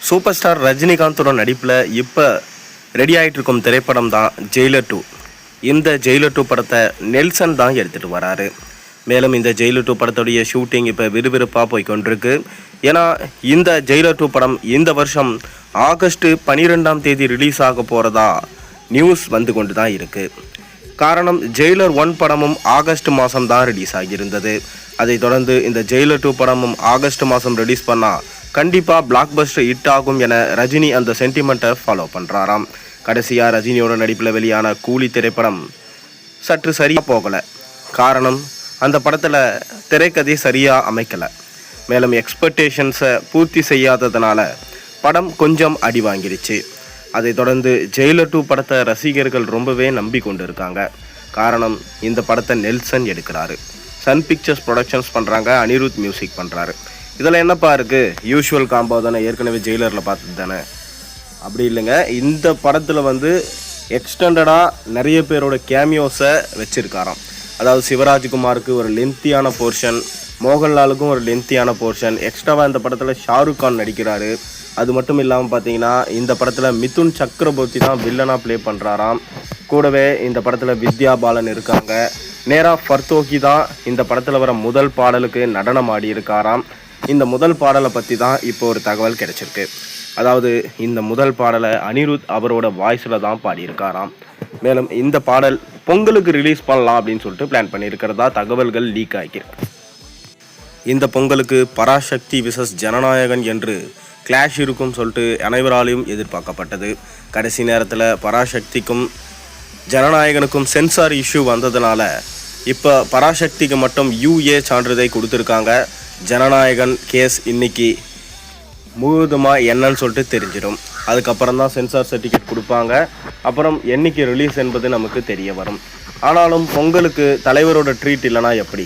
Super star ரஜினிகாந்தோட நடிப்பில் இப்போ ready ஆகிட்டு இருக்கும் திரைப்படம் தான் ஜெயிலர் 2. இந்த ஜெயிலர் 2 படத்தை நெல்சன் தான் எடுத்துகிட்டு வராரு. மேலும் இந்த ஜெயிலர் 2 படத்துடைய ஷூட்டிங் இப்போ விறுவிறுப்பாக போய்கொண்டிருக்கு. ஏன்னா இந்த ஜெயிலர் 2 படம் இந்த வருஷம் ஆகஸ்ட் 12ஆம் தேதி ரிலீஸ் ஆக போகிறதா நியூஸ் வந்து கொண்டு தான் இருக்குது. காரணம், ஜெயிலர் 1 படமும் ஆகஸ்ட் மாதம் தான் ரிலீஸ் ஆகியிருந்தது. அதை தொடர்ந்து இந்த ஜெயிலர் 2 படமும் ஆகஸ்ட் மாதம் ரிலீஸ் பண்ணால் கண்டிப்பாக பிளாக் பஸ்டர் ஹிட் ஆகும் என ரஜினி அந்த சென்டிமெண்ட்டை ஃபாலோ பண்ணுறாராம். கடைசியாக ரஜினியோட நடிப்பில் வெளியான கூலி திரைப்படம் சற்று சரியாக போகலை. காரணம், அந்த படத்தில் திரைக்கதை சரியாக அமைக்கலை. மேலும் எக்ஸ்பெக்டேஷன்ஸை பூர்த்தி செய்யாததுனால படம் கொஞ்சம் அடி வாங்கிடுச்சு. அதை தொடர்ந்து ஜெயிலர் 2 படத்தை ரசிகர்கள் ரொம்பவே நம்பி கொண்டு இருக்காங்க. காரணம், இந்த படத்தை நெல்சன் எடுக்கிறாரு, சன் பிக்சர்ஸ் ப்ரொடக்ஷன்ஸ் பண்ணுறாங்க, அனிருத் மியூசிக் பண்ணுறாரு. இதில் என்னப்பா இருக்குது, யூஷுவல் காம்போ தானே, ஏற்கனவே ஜெயிலரில் பார்த்தது தானே. அப்படி இல்லைங்க, இந்த படத்தில் எக்ஸ்டெண்டடாக நிறைய பேரோட கேமியோஸை வச்சுருக்காராம். அதாவது சிவராஜ்குமாருக்கு ஒரு லென்த்தியான போர்ஷன், மோகன்லாலுக்கும் ஒரு லென்த்தியான போர்ஷன், எக்ஸ்ட்ராவாக இந்த படத்தில் ஷாருக் கான் நடிக்கிறாரு. அது மட்டும் இல்லாமல் பார்த்தீங்கன்னா இந்த படத்தில் மிதுன் சக்கரவர்த்தி தான் வில்லனாக ப்ளே பண்ணுறாராம். கூடவே இந்த படத்தில் வித்யா பாலன் இருக்காங்க. நேரா ஃபர்தோகி தான் இந்த படத்தில் வர முதல் பாடலுக்கு நடனம் ஆடி இருக்காராம். இந்த முதல் பாடலை பற்றி தான் இப்போ ஒரு தகவல் கிடைச்சிருக்கு. அதாவது இந்த முதல் பாடலை அனிருத் அவரோட வாய்ஸில் தான் பாடியிருக்காராம். மேலும் இந்த பாடல் பொங்கலுக்கு ரிலீஸ் பண்ணலாம் அப்படின்னு சொல்லிட்டு பிளான் பண்ணியிருக்கிறதா தகவல்கள் லீக் ஆகியிருக்கு. இந்த பொங்கலுக்கு பராசக்தி விசஸ் ஜனநாயகன் என்று கிளாஷ் இருக்கும் சொல்லிட்டு அனைவராலையும் எதிர்பார்க்கப்பட்டது. கடைசி நேரத்தில் பராசக்திக்கும் ஜனநாயகனுக்கும் சென்சார் இஷ்யூ வந்ததுனால இப்போ பராசக்திக்கு மட்டும் UA சான்றிதழை கொடுத்துருக்காங்க. ஜனநாயகன் கேஸ் இன்னைக்கு முழுவதுமாக என்னன்னு சொல்லிட்டு தெரிஞ்சிடும். அதுக்கப்புறம் தான் சென்சார் சர்டிஃபிகேட் கொடுப்பாங்க. அப்புறம் என்னைக்கு ரிலீஸ் என்பது நமக்கு தெரிய வரும். ஆனாலும் பொங்கலுக்கு தலைவரோட ட்ரீட் இல்லைனா எப்படி?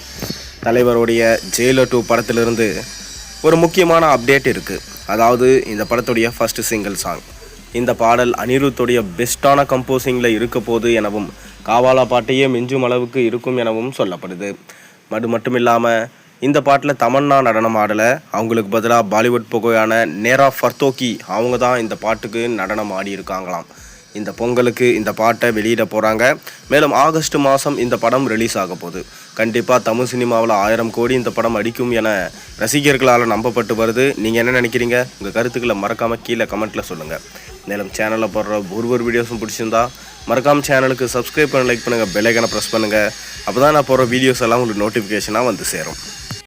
தலைவருடைய ஜெயிலர் 2 படத்திலிருந்து ஒரு முக்கியமான அப்டேட் இருக்குது. அதாவது இந்த படத்துடைய ஃபர்ஸ்ட் சிங்கிள் சாங். இந்த பாடல் அனிருத்துடைய பெஸ்ட்டான கம்போசிங்கில் இருக்க போது எனவும் காவாலா பாட்டையே மிஞ்சும் அளவுக்கு இருக்கும் எனவும் சொல்லப்படுது. மட்டும் இல்லாமல் இந்த பாட்டில் தமன்னா நடனம் ஆடலை. அவங்களுக்கு பதிலாக பாலிவுட் புகழான நேரா ஃபர்தோகி அவங்க தான் இந்த பாட்டுக்கு நடனம் ஆடி இருக்காங்களாம். இந்த பொங்கலுக்கு இந்த பாட்டை வெளியிட போகிறாங்க. மேலும் ஆகஸ்ட் மாதம் இந்த படம் ரிலீஸ் ஆக போகுது. கண்டிப்பாக தமிழ் சினிமாவில் 1000 கோடி இந்த படம் அடிக்கும் என ரசிகர்களால் நம்பப்பட்டு வருது. நீங்கள் என்ன நினைக்கிறீங்க? உங்கள் கருத்துக்களை மறக்காமல் கீழே கமெண்ட்டில் சொல்லுங்கள். மேலும் சேனலில் போடுற ஒரு வீடியோஸும் பிடிச்சிருந்தா மறக்காமல் சேனலுக்கு சப்ஸ்கிரைப் பண்ணி லைக் பண்ணுங்கள், பெல் ஐகானை ப்ரெஸ் பண்ணுங்கள். அப்போ தான் நான் போடுற வீடியோஸ் எல்லாம் உங்களுக்கு நோட்டிஃபிகேஷனாக வந்து சேரும்.